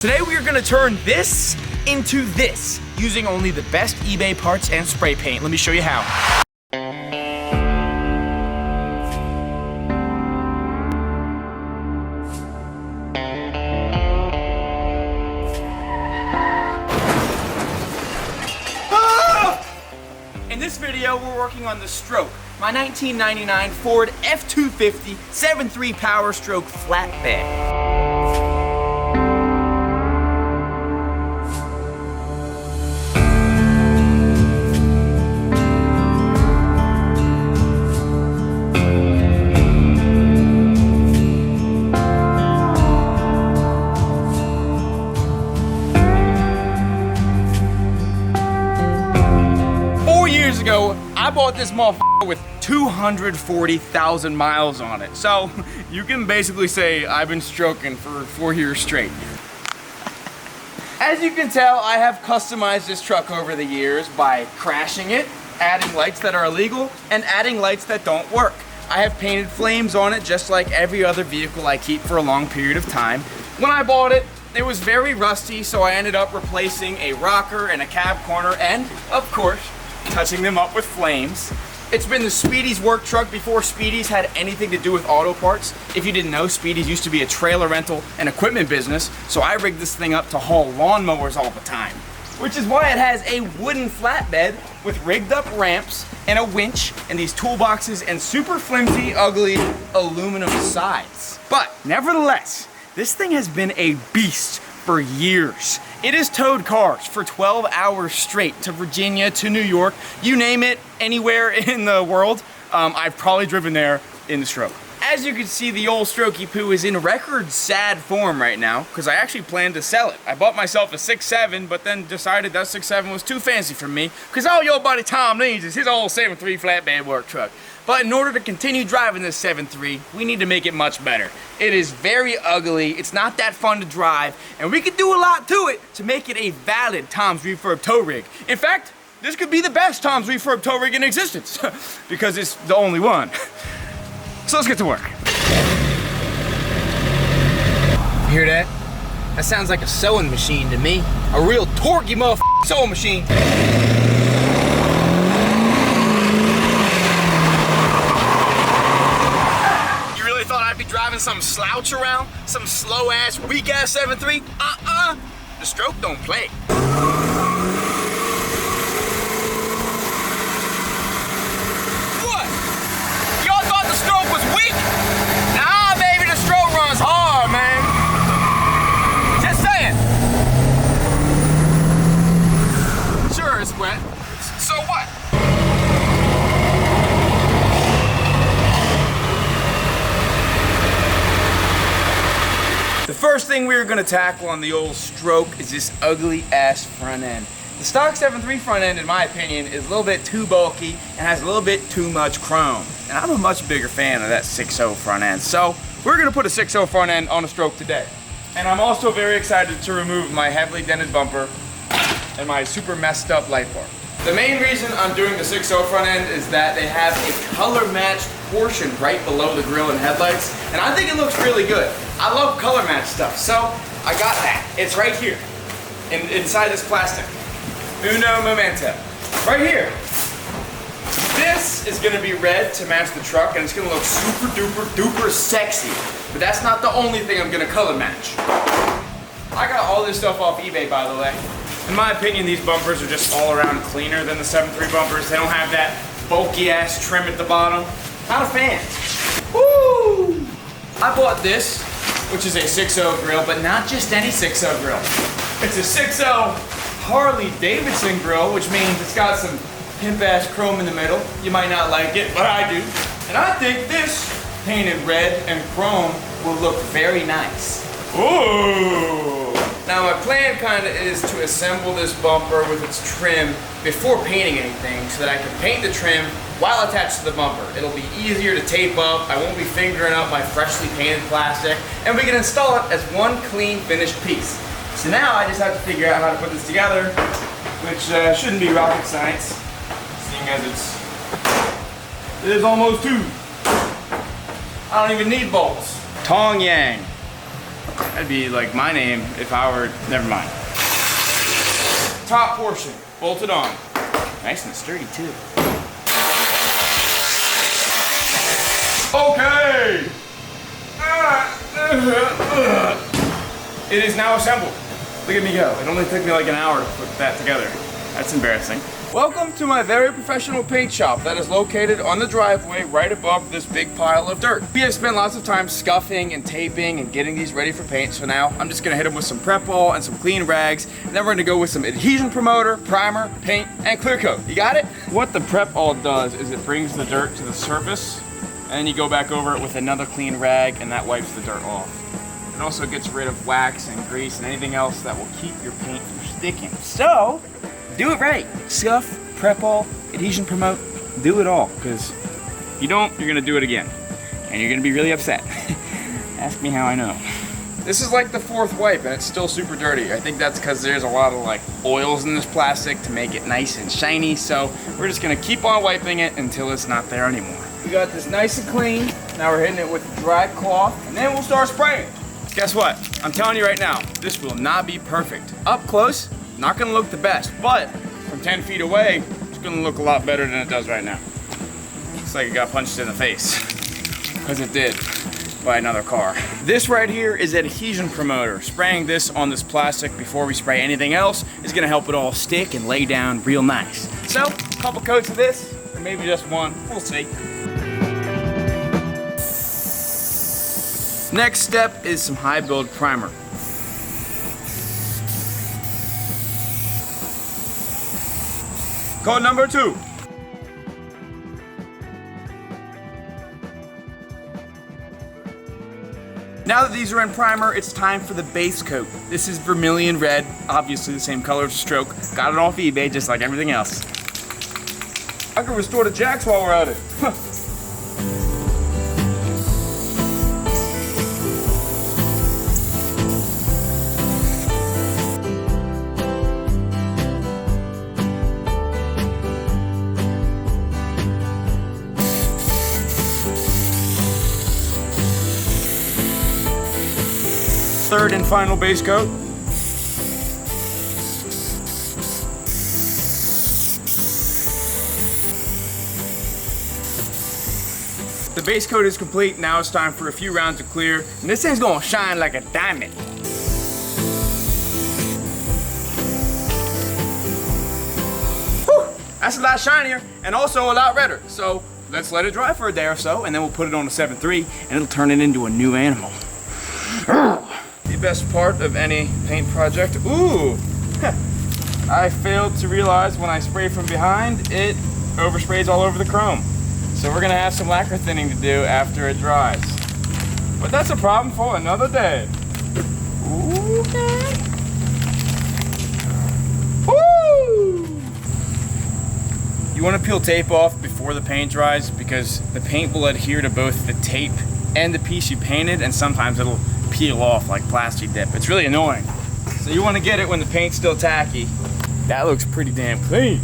Today we are gonna turn this into this using only the best eBay parts and spray paint. Let me show you how. In this video, we're working on the Stroke, my 1999 Ford F-250 7.3 Power Stroke flatbed. 4 years ago, I bought this motherfucker with 240,000 miles on it. So you can basically say I've been stroking for 4 years straight. As you can tell, I have customized this truck over the years by crashing it, adding lights that are illegal, and adding lights that don't work. I have painted flames on it just like every other vehicle I keep for a long period of time. When I bought it, it was very rusty, so I ended up replacing a rocker and a cab corner and, of course, touching them up with flames. It's been the Speedy's work truck before Speedy's had anything to do with auto parts. If you didn't know, Speedy's used to be a trailer rental and equipment business, so I rigged this thing up to haul lawnmowers all the time. Which is why it has a wooden flatbed with rigged up ramps and a winch and these toolboxes and super flimsy, ugly aluminum sides. But nevertheless, this thing has been a beast for years. It has towed cars for 12 hours straight to Virginia, to New York, you name it, anywhere in the world. I've probably driven there in the Stroke. As you can see, the old Strokey Poo is in record sad form right now because I actually planned to sell it. I bought myself a 6.7, but then decided that 6.7 was too fancy for me because all your buddy Tom needs is his old 7.3 flatbed work truck. But in order to continue driving this 7.3, we need to make it much better. It is very ugly, it's not that fun to drive, and we could do a lot to it to make it a valid Tom's Refurb tow rig. In fact, this could be the best Tom's Refurb tow rig in existence because it's the only one. So let's get to work. You hear that? That sounds like a sewing machine to me. A real torquey motherfucking sewing machine. You really thought I'd be driving some slouch around? Some slow ass, weak ass 7.3? The Stroke don't play. Stroke was weak? Nah, baby, the Stroke runs hard, man. Just saying. Sure, it's wet. So what? The first thing we're gonna tackle on the old Stroke is this ugly ass front end. The stock 7.3 front end, in my opinion, is a little bit too bulky and has a little bit too much chrome. And I'm a much bigger fan of that 6.0 front end. So we're gonna put a 6.0 front end on a Stroke today. And I'm also very excited to remove my heavily dented bumper and my super messed up light bar. The main reason I'm doing the 6.0 front end is that they have a color matched portion right below the grille and headlights. And I think it looks really good. I love color matched stuff. So I got that. It's right here inside this plastic. Uno momento. Right here. This is gonna be red to match the truck and it's gonna look super duper duper sexy. But that's not the only thing I'm gonna color match. I got all this stuff off eBay, by the way. In my opinion, these bumpers are just all around cleaner than the 7.3 bumpers. They don't have that bulky ass trim at the bottom. Not a fan. Woo! I bought this, which is a 6.0 grill, but not just any 6.0 grill. It's a 6.0 Harley Davidson grill, which means it's got some pimp ass chrome in the middle. You might not like it, but I do. And I think this painted red and chrome will look very nice. Ooh! Now my plan kind of is to assemble this bumper with its trim before painting anything so that I can paint the trim while attached to the bumper. It'll be easier to tape up, I won't be fingering up my freshly painted plastic, and we can install it as one clean finished piece. So now I just have to figure out how to put this together, which shouldn't be rocket science, seeing as it is almost 2. I don't even need bolts. Tong yang. That'd be like my name if I were, never mind. Top portion, bolted on. Nice and sturdy too. Okay! It is now assembled. Look at me go. It only took me like an hour to put that together. That's embarrassing. Welcome to my very professional paint shop that is located on the driveway right above this big pile of dirt. We have spent lots of time scuffing and taping and getting these ready for paint, so now I'm just gonna hit them with some prep ball and some clean rags, and then we're gonna go with some adhesion promoter, primer, paint, and clear coat. You got it? What the prep ball does is it brings the dirt to the surface, and then you go back over it with another clean rag, and that wipes the dirt off. It also gets rid of wax and grease and anything else that will keep your paint from sticking. So, do it right. Scuff, prep all, adhesion promote, do it all. Because if you don't, you're gonna do it again. And you're gonna be really upset. Ask me how I know. This is like the fourth wipe and it's still super dirty. I think that's because there's a lot of like oils in this plastic to make it nice and shiny. So we're just gonna keep on wiping it until it's not there anymore. We got this nice and clean. Now we're hitting it with a dry cloth and then we'll start spraying. Guess what? I'm telling you right now, this will not be perfect. Up close, not gonna look the best, but from 10 feet away, it's gonna look a lot better than it does right now. Looks like it got punched in the face, because it did, by another car. This right here is adhesion promoter. Spraying this on this plastic before we spray anything else is gonna help it all stick and lay down real nice. So, a couple coats of this, or maybe just one, we'll see. Next step is some high build primer. Coat number 2. Now that these are in primer, it's time for the base coat. This is vermilion red, obviously the same color as stroke. Got it off eBay just like everything else. I can restore the jacks while we're at it. Third and final base coat. The base coat is complete. Now it's time for a few rounds of clear. And this thing's gonna shine like a diamond. Whew, that's a lot shinier and also a lot redder. So let's let it dry for a day or so and then we'll put it on a 7.3 and it'll turn it into a new animal. The best part of any paint project. Ooh! I failed to realize when I spray from behind, it oversprays all over the chrome. So we're gonna have some lacquer thinning to do after it dries. But that's a problem for another day. Okay. Woo! You wanna peel tape off before the paint dries because the paint will adhere to both the tape and the piece you painted, and sometimes it'll peel off like plastic dip. It's really annoying. So you want to get it when the paint's still tacky. That looks pretty damn clean.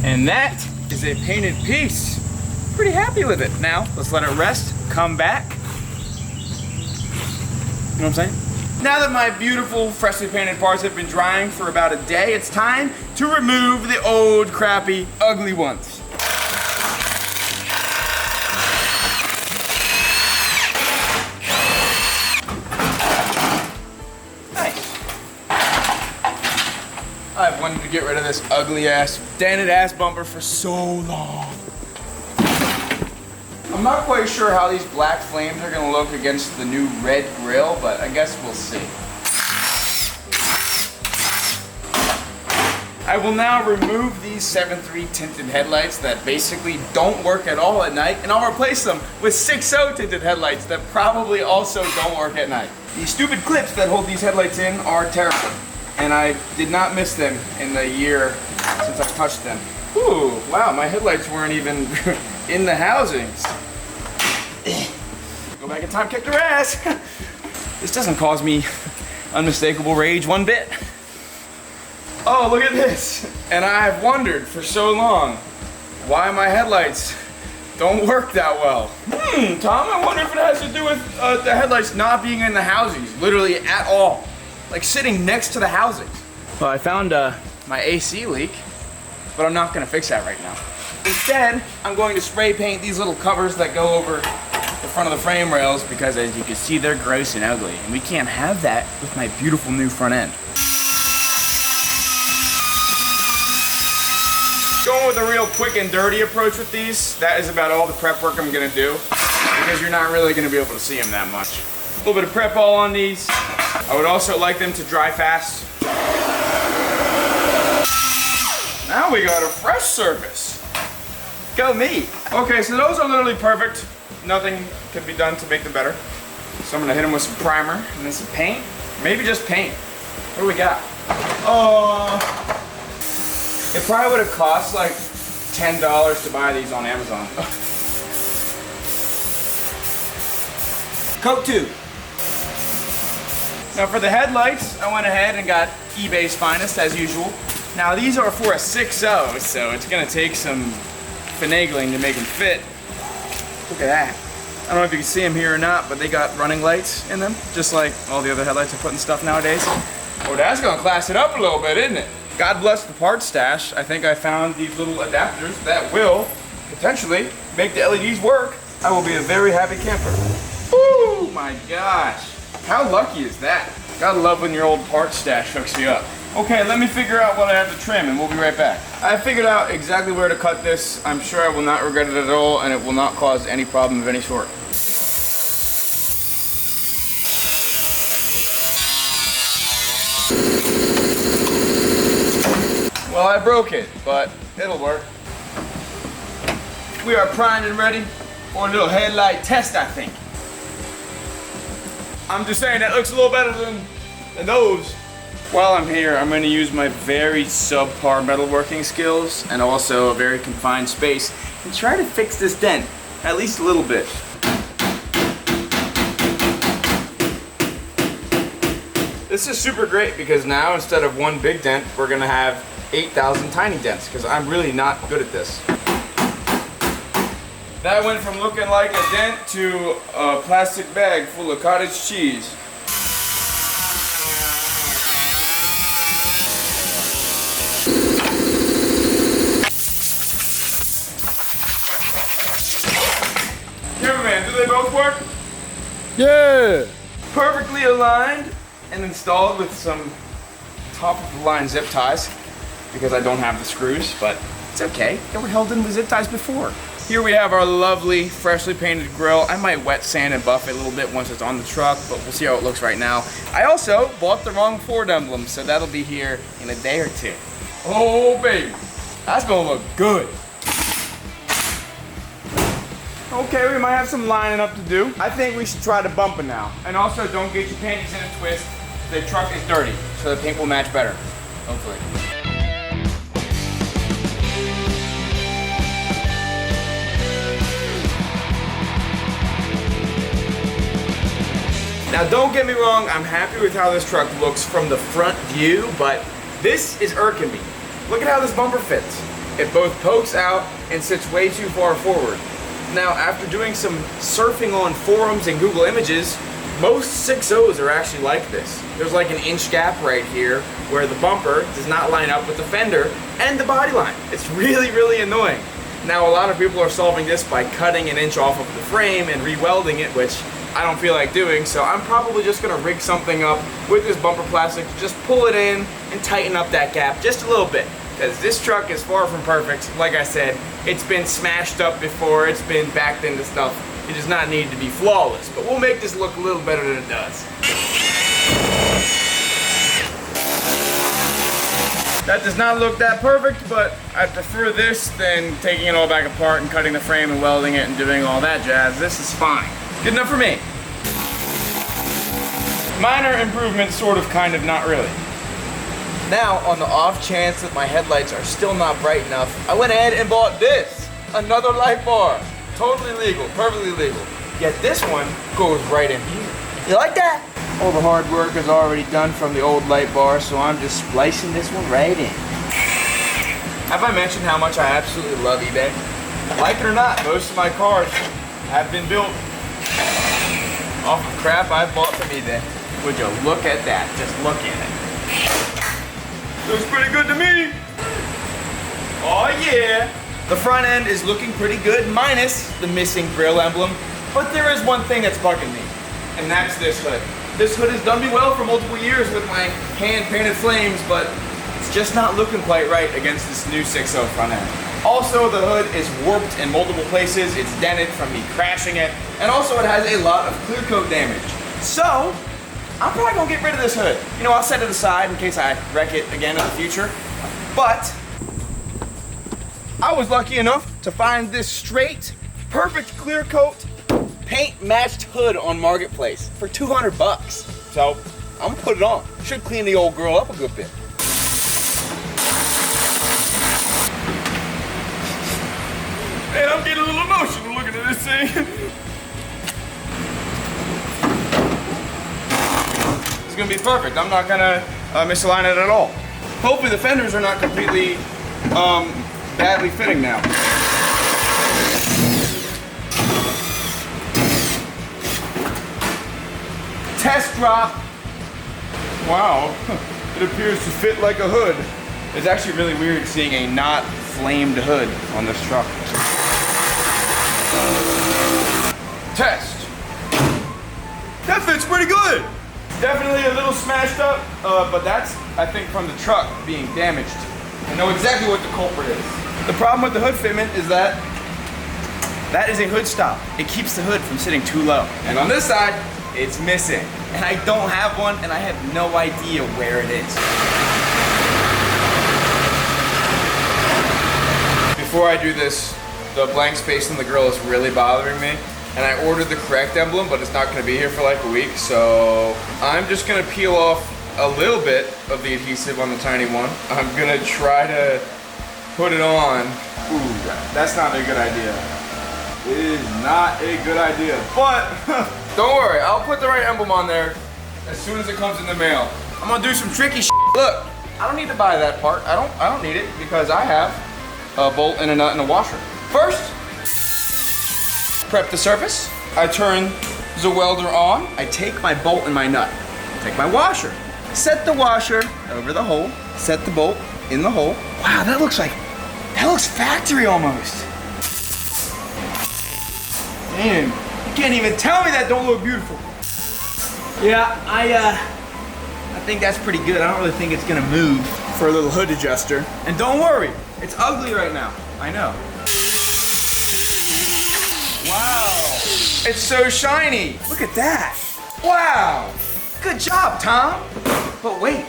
And that is a painted piece. Pretty happy with it. Now, let's let it rest, come back. You know what I'm saying? Now that my beautiful, freshly painted parts have been drying for about a day, it's time to remove the old, crappy, ugly ones. I've wanted to get rid of this ugly ass, dented ass bumper for so long. I'm not quite sure how these black flames are gonna look against the new red grille, but I guess we'll see. I will now remove these 7.3 tinted headlights that basically don't work at all at night, and I'll replace them with 6.0 tinted headlights that probably also don't work at night. These stupid clips that hold these headlights in are terrible, and I did not miss them in the year since I touched them. Ooh, wow, my headlights weren't even in the housings. Go back in time, kick their ass. This doesn't cause me unmistakable rage one bit. Oh, look at this. And I have wondered for so long why my headlights don't work that well. Tom, I wonder if it has to do with the headlights not being in the housings, literally at all. Like sitting next to the housings. Well, I found my AC leak, but I'm not gonna fix that right now. Instead, I'm going to spray paint these little covers that go over the front of the frame rails because as you can see, they're gross and ugly. And we can't have that with my beautiful new front end. Going with a real quick and dirty approach with these, that is about all the prep work I'm gonna do because you're not really gonna be able to see them that much. A little bit of prep all on these. I would also like them to dry fast. Now we got a fresh surface. Go me. Okay, so those are literally perfect. Nothing can be done to make them better. So I'm gonna hit them with some primer and then some paint. Maybe just paint. What do we got? It probably would have cost like $10 to buy these on Amazon. Coat tube. Now for the headlights, I went ahead and got eBay's finest as usual. Now these are for a 6.0, so it's gonna take some finagling to make them fit. Look at that. I don't know if you can see them here or not, but they got running lights in them, just like all the other headlights are putting stuff nowadays. Oh, that's gonna class it up a little bit, isn't it? God bless the parts stash. I think I found these little adapters that will potentially make the LEDs work. I will be a very happy camper. Oh my gosh. How lucky is that? Gotta love when your old parts stash hooks you up. Okay, let me figure out what I have to trim and we'll be right back. I figured out exactly where to cut this. I'm sure I will not regret it at all and it will not cause any problem of any sort. Well, I broke it, but it'll work. We are primed and ready for a little headlight test, I think. I'm just saying that looks a little better than those. While I'm here, I'm going to use my very subpar metalworking skills and also a very confined space and try to fix this dent, at least a little bit. This is super great because now instead of one big dent, we're going to have 8,000 tiny dents because I'm really not good at this. That went from looking like a dent to a plastic bag full of cottage cheese. Cameraman, do they both work? Yeah! Perfectly aligned and installed with some top of the line zip ties because I don't have the screws, but it's okay. They were held in with zip ties before. Here we have our lovely, freshly painted grill. I might wet sand and buff it a little bit once it's on the truck, but we'll see how it looks right now. I also bought the wrong Ford emblem, so that'll be here in a day or two. Oh baby, that's gonna look good. Okay, we might have some lining up to do. I think we should try the bumper now. And also, don't get your panties in a twist. The truck is dirty, so the paint will match better, hopefully. Now don't get me wrong, I'm happy with how this truck looks from the front view, but this is irking me. Look at how this bumper fits. It both pokes out and sits way too far forward. Now after doing some surfing on forums and Google Images, most 6.0s are actually like this. There's like an inch gap right here where the bumper does not line up with the fender and the body line. It's really, really annoying. Now a lot of people are solving this by cutting an inch off of the frame and re-welding it, which I don't feel like doing, so I'm probably just gonna rig something up with this bumper plastic, just pull it in and tighten up that gap just a little bit. Because this truck is far from perfect. Like I said, it's been smashed up before, it's been backed into stuff. It does not need to be flawless, but we'll make this look a little better than it does. That does not look that perfect, but I prefer this than taking it all back apart and cutting the frame and welding it and doing all that jazz. This is fine. Good enough for me. Minor improvement, sort of, kind of, not really. Now, on the off chance that my headlights are still not bright enough, I went ahead and bought this. Another light bar. Totally legal, perfectly legal. Yet this one goes right in here. You like that? All the hard work is already done from the old light bar, so I'm just splicing this one right in. Have I mentioned how much I absolutely love eBay? Like it or not, most of my cars have been built off of crap I bought from eBay. Would you look at that? Just look at it. Looks pretty good to me. Oh yeah. The front end is looking pretty good, minus the missing grill emblem. But there is one thing that's bugging me, and that's this hood. This hood has done me well for multiple years with my hand-painted flames, but it's just not looking quite right against this new 6.0 front end. Also, the hood is warped in multiple places. It's dented from me crashing it, and also it has a lot of clear coat damage. So, I'm probably gonna get rid of this hood. You know, I'll set it aside in case I wreck it again in the future. But I was lucky enough to find this straight, perfect clear coat, paint matched hood on Marketplace for 200 bucks. So I'm gonna put it on. Should clean the old girl up a good bit. Man, I'm getting a little emotional looking at this thing. It's gonna be perfect. I'm not gonna misalign it at all. Hopefully the fenders are not completely badly fitting now. Test drop. Wow, it appears to fit like a hood. It's actually really weird seeing a not flamed hood on this truck. Test. That fits pretty good. Definitely a little smashed up, but that's, I think, from the truck being damaged. I know exactly what the culprit is. The problem with the hood fitment is that is a hood stop. It keeps the hood from sitting too low. And on this side, it's missing. And I don't have one, and I have no idea where it is. Before I do this, the blank space in the grill is really bothering me. And I ordered the correct emblem, but it's not gonna be here for like a week. So I'm just gonna peel off a little bit of the adhesive on the tiny one. I'm gonna try to put it on. Ooh, that's not a good idea. It is not a good idea, but don't worry, I'll put the right emblem on there as soon as it comes in the mail. I'm gonna do some tricky shit. Look, I don't need to buy that part. I don't need it because I have a bolt and a nut and a washer. First, prep the surface. I turn the welder on. I take my bolt and my nut. Take my washer. Set the washer over the hole. Set the bolt in the hole. Wow, that looks factory almost. Man, you can't even tell me that don't look beautiful. Yeah, I think that's pretty good. I don't really think it's gonna move for a little hood adjuster. And don't worry, it's ugly right now. I know. Wow, it's so shiny. Look at that. Wow, good job, Tom. But wait,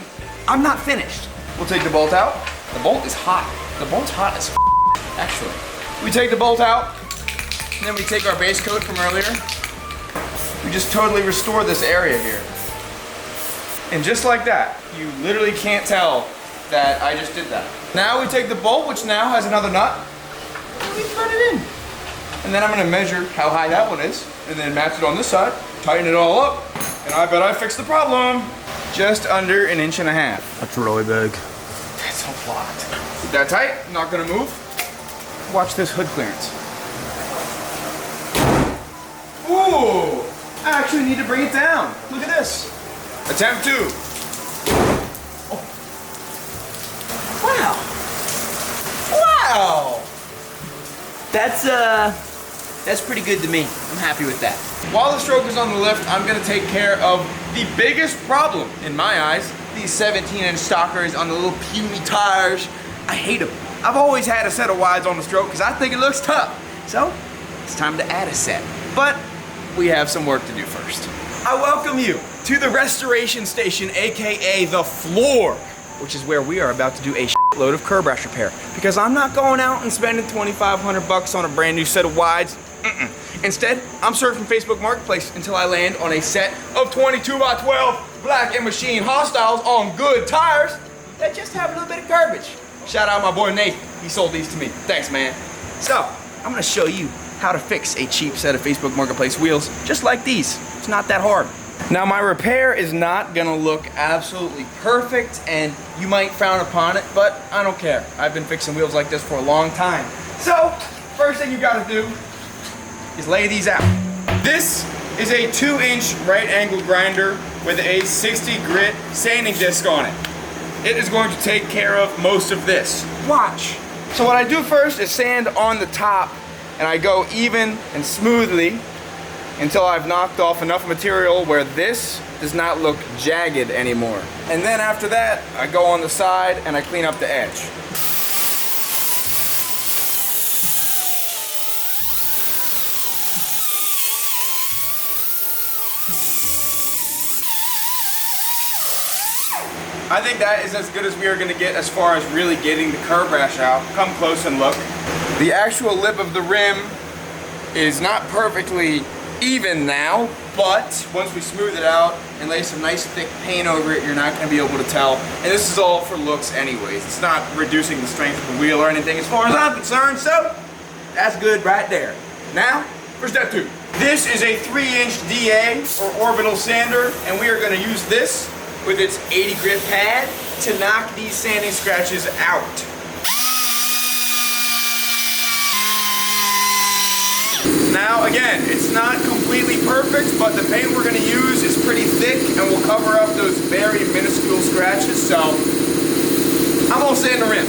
I'm not finished. We'll take the bolt out. The bolt is hot. The bolt's hot as actually. We take the bolt out, and then we take our base coat from earlier. We just totally restore this area here. And just like that, you literally can't tell that I just did that. Now we take the bolt, which now has another nut, and we thread it in. And then I'm gonna measure how high that one is, and then match it on this side, tighten it all up, and I bet I fixed the problem. Just under 1.5 inches. That's really big. That's a lot. Keep that tight, not gonna move. Watch this hood clearance. Ooh, I actually need to bring it down. Look at this. Attempt 2. Oh. Wow. Wow. That's pretty good to me. I'm happy with that. While the stroke is on the lift, I'm gonna take care of the biggest problem in my eyes. These 17-inch stockers on the little puny tires. I hate them. I've always had a set of wides on the stroke because I think it looks tough. So, it's time to add a set. But we have some work to do first. I welcome you to the restoration station, AKA the floor, which is where we are about to do a load of curb rash repair. Because I'm not going out and spending 2,500 bucks on a brand new set of wides. Instead, I'm surfing Facebook Marketplace until I land on a set of 22x12 black and machine hostiles on good tires that just have a little bit of garbage. Shout out my boy Nate, he sold these to me. Thanks, man. So, I'm gonna show you how to fix a cheap set of Facebook Marketplace wheels just like these. It's not that hard. Now my repair is not gonna look absolutely perfect and you might frown upon it, but I don't care. I've been fixing wheels like this for a long time. So, first thing you gotta do is lay these out. This is a 2-inch right angle grinder with a 60 grit sanding disc on it. It is going to take care of most of this. Watch. So what I do first is sand on the top, and I go even and smoothly until I've knocked off enough material where this does not look jagged anymore. And then after that, I go on the side and I clean up the edge. I think that is as good as we are gonna get as far as really getting the curb rash out. Come close and look. The actual lip of the rim is not perfectly even now, but once we smooth it out and lay some nice thick paint over it, you're not gonna be able to tell. And this is all for looks anyways. It's not reducing the strength of the wheel or anything as far as I'm concerned, so that's good right there. Now, for step 2. This is a 3-inch DA or orbital sander, and we are gonna use this with its 80 grit pad to knock these sanding scratches out. Now again, it's not completely perfect, but the paint we're gonna use is pretty thick and will cover up those very minuscule scratches, so I'm gonna sand the rim.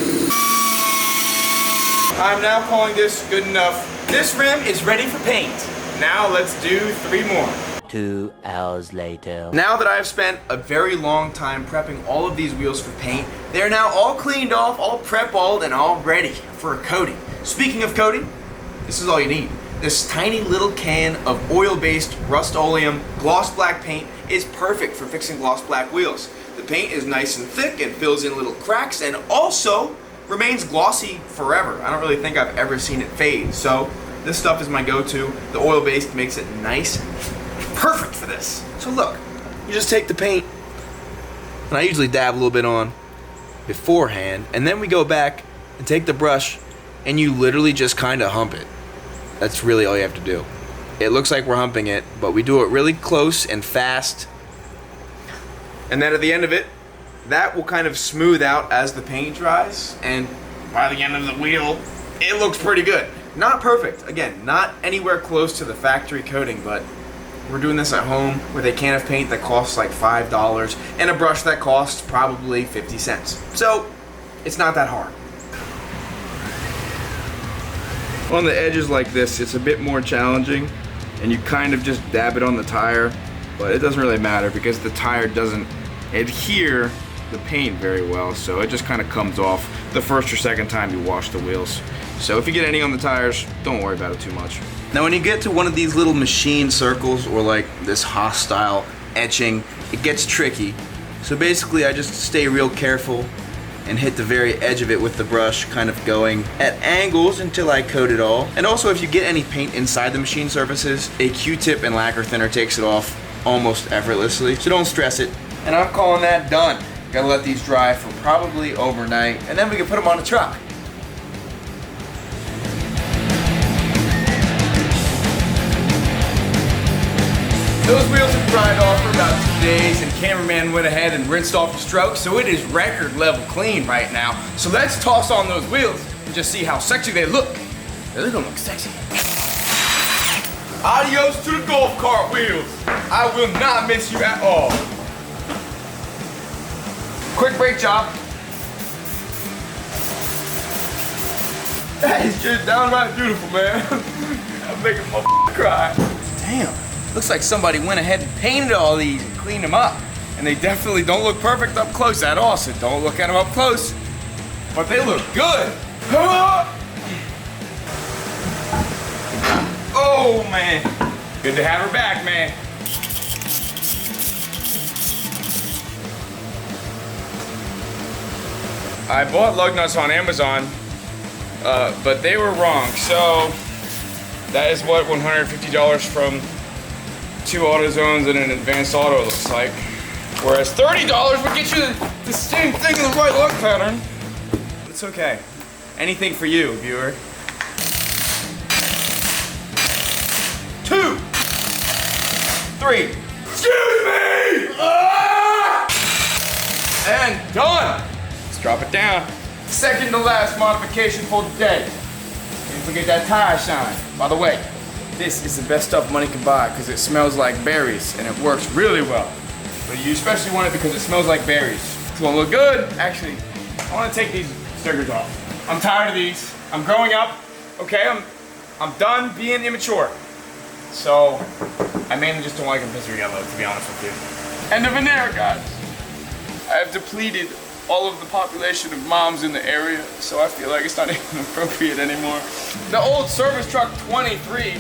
I'm now calling this good enough. This rim is ready for paint. Now let's do 3 more. 2 hours later. Now that I've spent a very long time prepping all of these wheels for paint, they're now all cleaned off, all prep-alled, and all ready for a coating. Speaking of coating, this is all you need. This tiny little can of oil-based Rust-Oleum gloss black paint is perfect for fixing gloss black wheels. The paint is nice and thick and fills in little cracks and also remains glossy forever. I don't really think I've ever seen it fade, so this stuff is my go-to. The oil-based makes it nice. Perfect for this. So look, you just take the paint, and I usually dab a little bit on beforehand, and then we go back and take the brush, and you literally just kind of hump it. That's really all you have to do. It looks like we're humping it, but we do it really close and fast. And then at the end of it, that will kind of smooth out as the paint dries, and by the end of the wheel, it looks pretty good. Not perfect, again, not anywhere close to the factory coating, but we're doing this at home with a can of paint that costs like $5 and a brush that costs probably 50 cents. So, it's not that hard. On the edges like this, it's a bit more challenging, and you kind of just dab it on the tire, but it doesn't really matter because the tire doesn't adhere the paint very well, so it just kind of comes off the first or second time you wash the wheels. So if you get any on the tires, don't worry about it too much. Now when you get to one of these little machine circles or like this hostile etching, it gets tricky. So basically I just stay real careful and hit the very edge of it with the brush, kind of going at angles until I coat it all. And also if you get any paint inside the machine surfaces, a Q-tip and lacquer thinner takes it off almost effortlessly. So don't stress it. And I'm calling that done. Gotta let these dry for probably overnight, and then we can put them on the truck. Those wheels have dried off for about 2 days, and cameraman went ahead and rinsed off the stroke, so it is record level clean right now. So let's toss on those wheels and just see how sexy they look. They're gonna look sexy. Adios to the golf cart wheels. I will not miss you at all. Quick brake job. That is just downright beautiful, man. I'm making my cry. Damn. Looks like somebody went ahead and painted all these and cleaned them up. And they definitely don't look perfect up close at all, so don't look at them up close. But they look good. Oh, man. Good to have her back, man. I bought lug nuts on Amazon, but they were wrong. So that is what $150 from 2 AutoZones and an Advanced Auto looks like. Whereas $30 would get you the same thing in the right lug pattern. It's okay. Anything for you, viewer. 2, 3. Excuse me! Ah! And done. Let's drop it down. Second to last modification for the day. forget that tire shine. By the way, this is the best stuff money can buy because it smells like berries and it works really well. But you especially want it because it smells like berries. It's gonna look good. Actually, I wanna take these stickers off. I'm tired of these. I'm growing up, okay? I'm done being immature. So, I mainly just don't like them because they're yellow, to be honest with you. And the veneer, guys. I have depleted all of the population of moms in the area, so I feel like it's not even appropriate anymore. The old service truck 23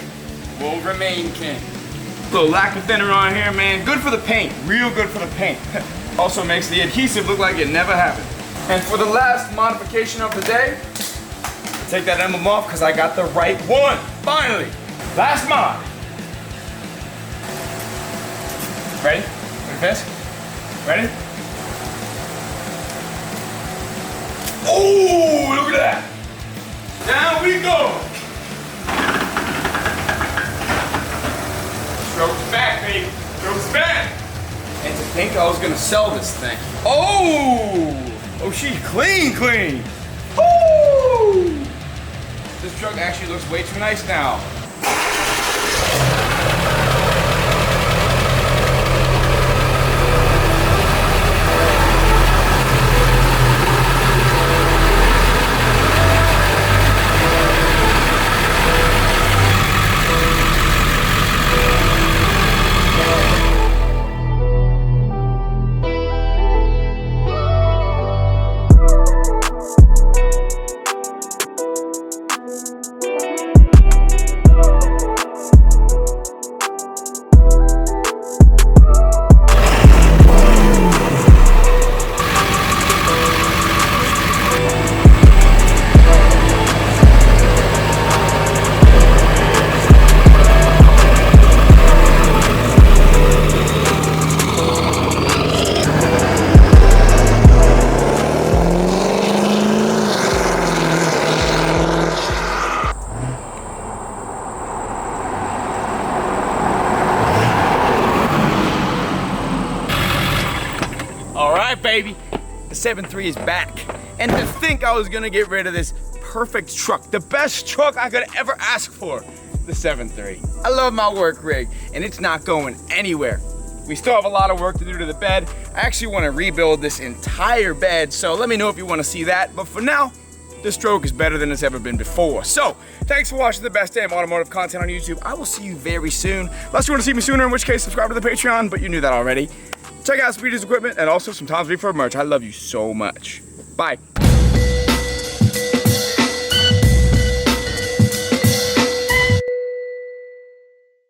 will remain king. Little lacquer thinner on here, man. Good for the paint, real good for the paint. Also makes the adhesive look like it never happened. And for the last modification of the day, take that emblem off because I got the right one. Finally, last mod. Ready? Ready for this? Ready? Oh, look at that. Down we go. Strokes back, baby. Strokes back. And to think I was gonna sell this thing. Oh, she's clean. Woo! This truck actually looks way too nice now. Baby, the 7.3 is back. And to think I was gonna get rid of this perfect truck, the best truck I could ever ask for, the 7.3. I love my work rig, and it's not going anywhere. We still have a lot of work to do to the bed. I actually wanna rebuild this entire bed, so let me know if you wanna see that. But for now, this stroke is better than it's ever been before. So, thanks for watching the best damn automotive content on YouTube. I will see you very soon. Unless you wanna see me sooner, in which case subscribe to the Patreon, but you knew that already. Check out Speedy's equipment and also some Tom's Refurb merch. I love you so much. Bye.